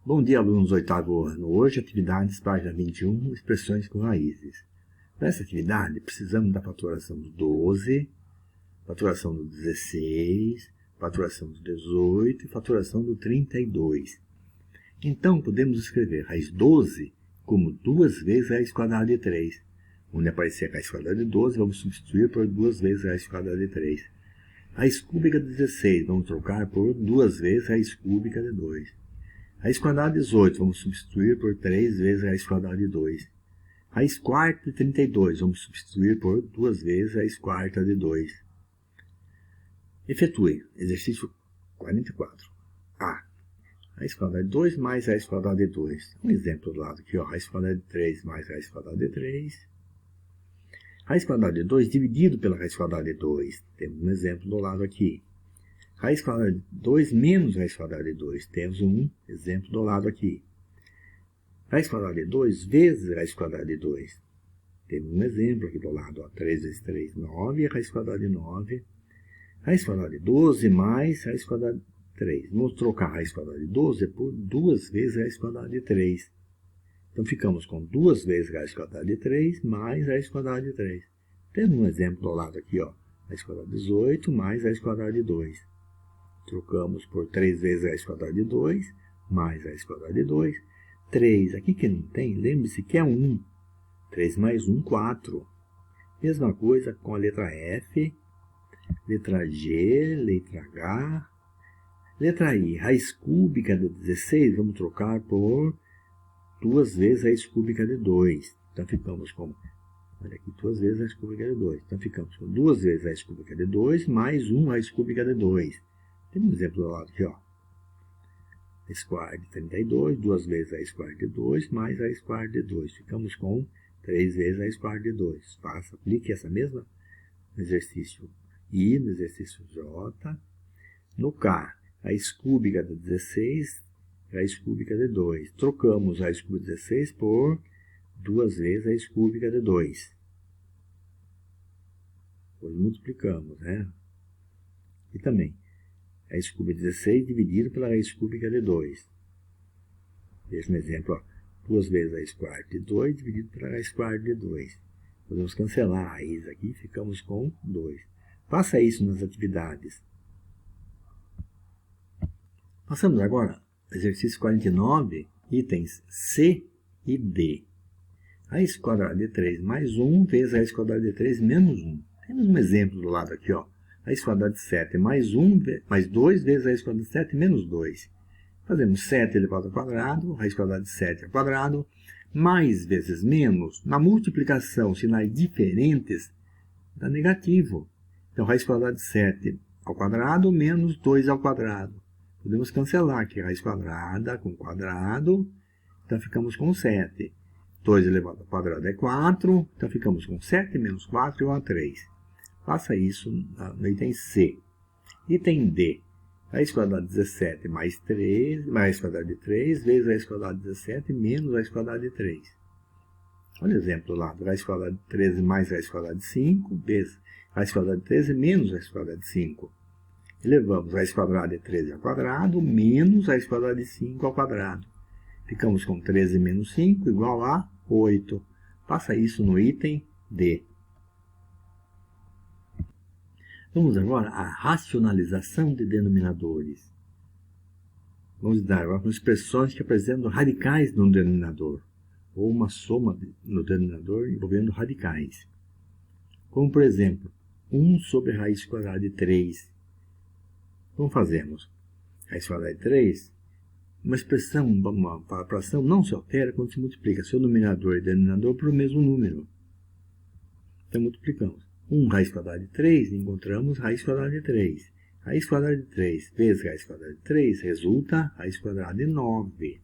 Bom dia, alunos do 8º ano. Hoje, atividades, página 21, expressões com raízes. Nessa atividade, precisamos da faturação do 12, faturação do 16, faturação do 18 e faturação do 32. Então, podemos escrever raiz 12 como 2 vezes raiz quadrada de 3. Onde aparecer a raiz quadrada de 12, vamos substituir por 2 vezes raiz quadrada de 3. Raiz cúbica de 16, vamos trocar por 2 vezes raiz cúbica de 2. Raiz quadrada de 18, vamos substituir por 3 vezes raiz quadrada de 2. Raiz quarta de 32, vamos substituir por 2 vezes raiz quarta de 2. Efetue. Exercício 44. A. Raiz quadrada de 2 mais raiz quadrada de 2. Um exemplo do lado aqui, ó, raiz quadrada de 3 mais raiz quadrada de 3. Raiz quadrada de 2 dividido pela raiz quadrada de 2. Temos um exemplo do lado aqui. Raiz quadrada de 2 menos raiz quadrada de 2. Temos um exemplo do lado aqui. Raiz quadrada de 2 vezes raiz quadrada de 2. Temos um exemplo aqui do lado. Ó, 3 vezes 3, 9. Raiz quadrada de 9. Raiz quadrada de 12 mais raiz quadrada de 3. Vamos trocar raiz quadrada de 12 por 2 vezes raiz quadrada de 3. Então, ficamos com 2 vezes raiz quadrada de 3 mais raiz quadrada de 3. Temos um exemplo do lado aqui. Ó, raiz quadrada de 18 mais raiz quadrada de 2. Trocamos por 3 vezes raiz quadrada de 2, mais raiz quadrada de 2. 3, aqui que não tem, lembre-se que é 1. 3 mais 1, 4. Mesma coisa com a letra F, letra G, letra H. Letra I, raiz cúbica de 16, vamos trocar por 2 vezes raiz cúbica de 2. Então, ficamos com, olha aqui, 2 vezes raiz cúbica de 2. Então, ficamos com 2 vezes raiz cúbica de 2, mais 1 raiz cúbica de 2. Tem um exemplo do lado aqui, ó. Raiz quarta de 32, 2 vezes raiz quarta de 2, mais raiz quarta de 2. Ficamos com 3 vezes raiz quarta de 2. Faça, aplique essa mesma no exercício I, no exercício J. No K, raiz cúbica de 16, raiz cúbica de 2. Trocamos raiz cúbica de 16 por 2 vezes raiz cúbica de 2. Depois multiplicamos, né? E também, raiz cúbica de 16 dividido pela raiz cúbica de 2. Veja no exemplo, ó, 2 vezes raiz quarta de 2 dividido pela raiz quarta de 2. Podemos cancelar a raiz aqui e ficamos com 2. Faça isso nas atividades. Passamos agora ao exercício 49, itens C e D. Raiz quadrada de 3 mais 1 vezes raiz quadrada de 3 menos 1. Temos um exemplo do lado aqui, ó. Raiz quadrada de 7 mais 2 vezes raiz quadrada de 7 menos 2. Fazemos 7 elevado ao quadrado, raiz quadrada de 7 ao quadrado, mais vezes menos. Na multiplicação, sinais diferentes, dá negativo. Então, raiz quadrada de 7 ao quadrado menos 2 ao quadrado. Podemos cancelar aqui raiz quadrada com quadrado, então ficamos com 7. 2 elevado ao quadrado é 4, então ficamos com 7 menos 4 igual a 3. Faça isso no item C. Item D. Raiz quadrada de 17 mais 3, mais raiz quadrada de 3, vezes raiz quadrada de 17 menos raiz quadrada de 3. Olha o exemplo lá. Raiz quadrada de 13 mais raiz quadrada de 5, vezes raiz quadrada de 13 menos raiz quadrada de 5. Elevamos raiz quadrada de 13 ao quadrado, menos raiz quadrada de 5 ao quadrado. Ficamos com 13 menos 5 igual a 8. Faça isso no item D. Vamos agora à racionalização de denominadores. Vamos dar agora com expressões que apresentam radicais no denominador, ou uma soma no denominador envolvendo radicais. Como, por exemplo, 1 sobre raiz quadrada de 3. Como fazemos? Raiz quadrada de 3, uma expressão, uma fração não se altera quando se multiplica seu numerador e denominador por o mesmo número. Então, multiplicamos. 1 raiz quadrada de 3, encontramos raiz quadrada de 3. Raiz quadrada de 3 vezes raiz quadrada de 3 resulta raiz quadrada de 9.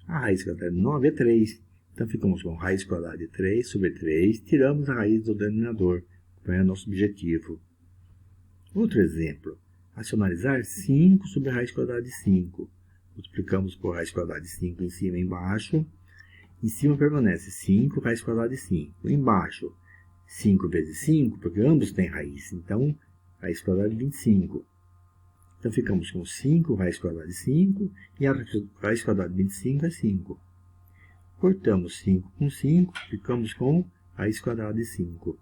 A raiz quadrada de 9 é 3. Então, ficamos com raiz quadrada de 3 sobre 3, tiramos a raiz do denominador, que é o nosso objetivo. Outro exemplo. Racionalizar 5 sobre a raiz quadrada de 5. Multiplicamos por raiz quadrada de 5 em cima e embaixo. Em cima permanece 5 raiz quadrada de 5. Embaixo, 5 vezes 5, porque ambos têm raiz. Então, raiz quadrada de 25. Então, ficamos com 5 raiz quadrada de 5, e a raiz quadrada de 25 é 5. Cortamos 5 com 5, ficamos com raiz quadrada de 5.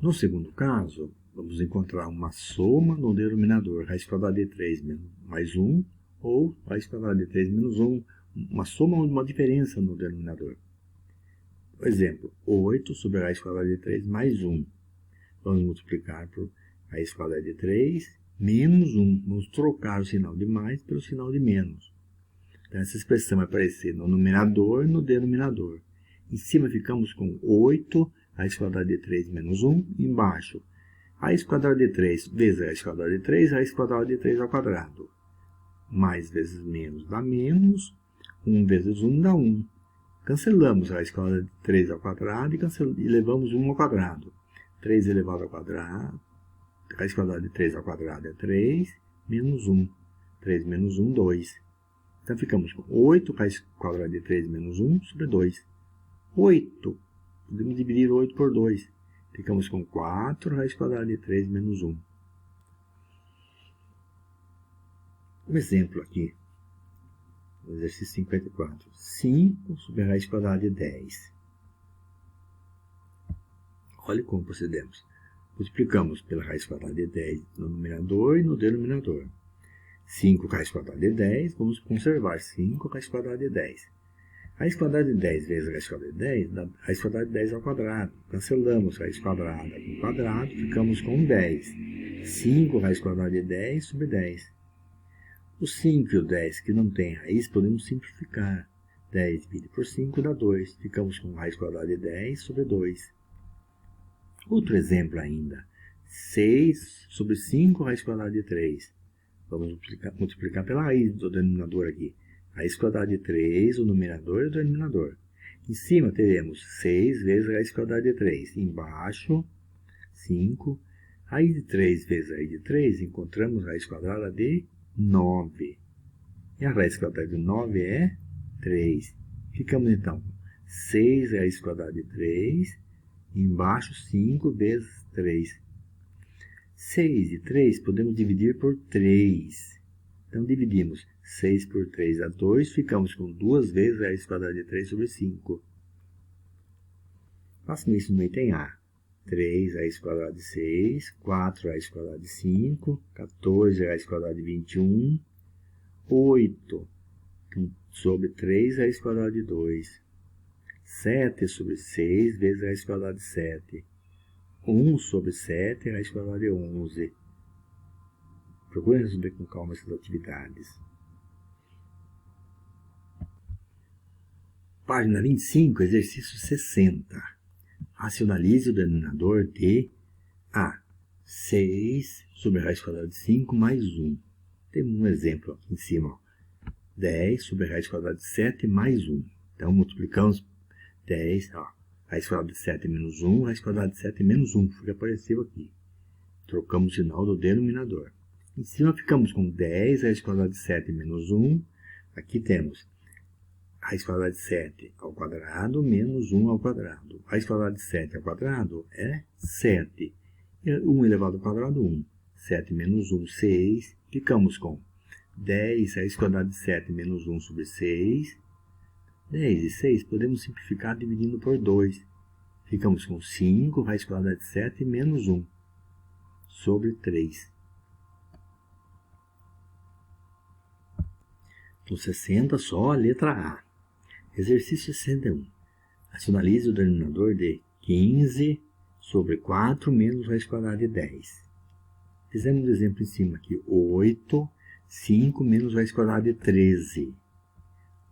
No segundo caso, vamos encontrar uma soma no denominador, raiz quadrada de 3 mais 1, ou raiz quadrada de 3 menos 1, uma soma ou uma diferença no denominador. Por exemplo, 8 sobre a raiz quadrada de 3 mais 1. Vamos multiplicar por raiz quadrada de 3 menos 1. Vamos trocar o sinal de mais pelo sinal de menos. Então, essa expressão vai aparecer no numerador e no denominador. Em cima ficamos com 8 raiz quadrada de 3 menos 1. Embaixo, raiz quadrada de 3 vezes raiz quadrada de 3, raiz quadrada de 3 ao quadrado. Mais vezes menos dá menos. 1 vezes 1 dá 1. Cancelamos a raiz quadrada de 3 ao quadrado e levamos 1 ao quadrado. 3 elevado ao quadrado, raiz quadrada de 3 ao quadrado é 3, menos 1. 3 menos 1, 2. Então, ficamos com 8 raiz quadrada de 3 menos 1 sobre 2. 8. Podemos dividir 8 por 2. Ficamos com 4 raiz quadrada de 3 menos 1. Um exemplo aqui. Exercício 54. 5 sobre a raiz quadrada de 10. Olha como procedemos. Multiplicamos pela raiz quadrada de 10 no numerador e no denominador. 5 raiz quadrada de 10, vamos conservar 5 raiz quadrada de 10. Raiz quadrada de 10 vezes raiz quadrada de 10 dá raiz quadrada de 10 ao quadrado. Cancelamos raiz quadrada com quadrado, ficamos com 10. 5 raiz quadrada de 10 sobre 10. O 5 e o 10 que não tem raiz, podemos simplificar. 10 dividido por 5 dá 2. Ficamos com raiz quadrada de 10 sobre 2. Outro exemplo ainda. 6 sobre 5 raiz quadrada de 3. Vamos multiplicar pela raiz do denominador aqui. Raiz quadrada de 3, o numerador e o denominador. Em cima teremos 6 vezes raiz quadrada de 3. Embaixo, 5. Raiz de 3 vezes raiz de 3, encontramos raiz quadrada de 9. E a raiz quadrada de 9 é 3. Ficamos então com 6 raiz quadrada de 3, embaixo 5 vezes 3. 6 e 3 podemos dividir por 3. Então, dividimos 6 por 3 dá 2, ficamos com 2 vezes raiz quadrada de 3 sobre 5. Façam isso no item A. 3 raiz quadrada de 6, 4 raiz quadrada de 5, 14 raiz quadrada de 21, 8 sobre 3 raiz quadrada de 2, 7 sobre 6 vezes raiz quadrada de 7, 1 sobre 7 raiz quadrada de 11. Procure resolver com calma essas atividades. Página 25, exercício 60. Racionalize o denominador de A. 6 sobre a raiz quadrada de 5 mais 1. Temos um exemplo aqui em cima. 10 sobre a raiz quadrada de 7 mais 1. Então, multiplicamos 10, raiz quadrada de 7 menos 1, raiz quadrada de 7 menos 1. Foi o que apareceu aqui. Trocamos o sinal do denominador. Em cima ficamos com 10 raiz quadrada de 7 menos 1. Aqui temos raiz quadrada de 7 ao quadrado menos 1 ao quadrado. Raiz quadrada de 7 ao quadrado é 7. 1 elevado ao quadrado, 1. 7 menos 1, 6. Ficamos com 10 raiz quadrada de 7 menos 1 sobre 6. 10 e 6 podemos simplificar dividindo por 2. Ficamos com 5 raiz quadrada de 7 menos 1 sobre 3. No 60, só a letra A. Exercício 61. Racionalize o denominador de 15 sobre 4 menos raiz quadrada de 10. Fizemos um exemplo em cima aqui. 8, 5 menos raiz quadrada de 13.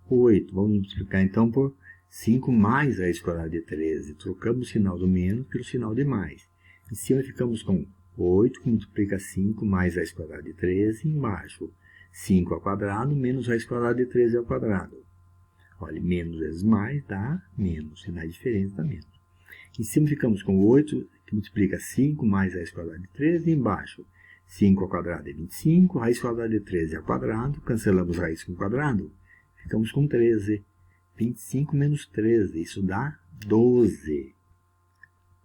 8, vamos multiplicar então por 5 mais raiz quadrada de 13. Trocamos o sinal do menos pelo sinal de mais. Em cima ficamos com 8, que multiplica 5 mais raiz quadrada de 13. Embaixo, 5 ao quadrado menos raiz quadrada de 13 ao quadrado. Olha, menos vezes mais dá menos. Sinais diferentes dá menos. Em cima ficamos com 8, que multiplica 5 mais raiz quadrada de 13. Embaixo, 5 ao quadrado é 25. Raiz quadrada de 13 ao quadrado. Cancelamos raiz com quadrado. Ficamos com 13. 25 menos 13. Isso dá 12.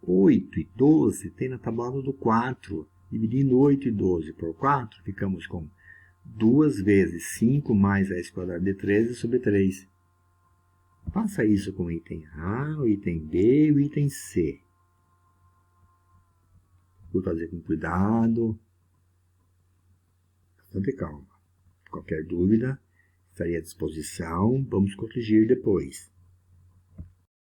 8 e 12 tem na tabuada do 4. Dividindo 8 e 12 por 4, ficamos com 2 vezes 5 mais raiz quadrada de 13 sobre 3. Faça isso com o item A, o item B e o item C. Vou fazer com cuidado, bastante calma. Qualquer dúvida, estarei à disposição. Vamos corrigir depois.